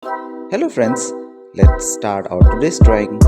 Hello friends, let's start our today's drawing.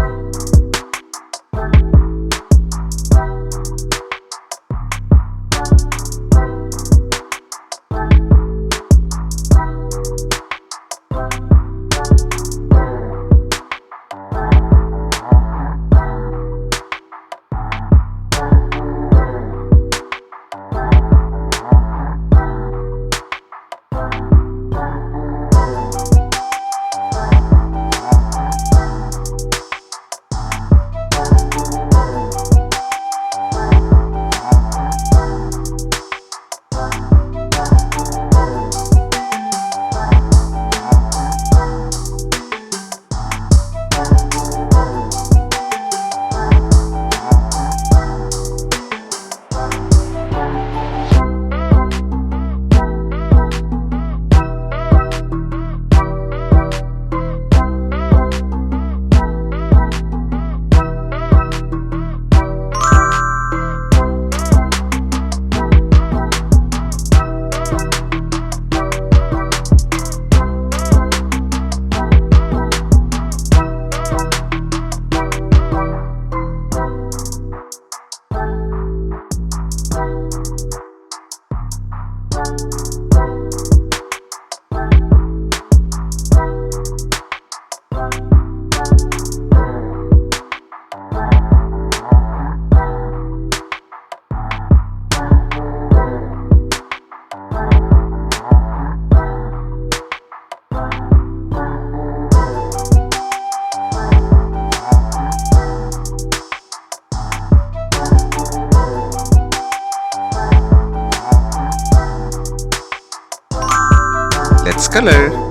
Let's color.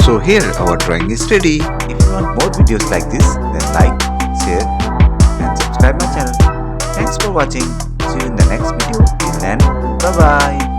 So here our drawing is ready. If you want more videos like this, then like, share and subscribe my channel. Thanks for watching. See you in the next video. Till then, bye bye.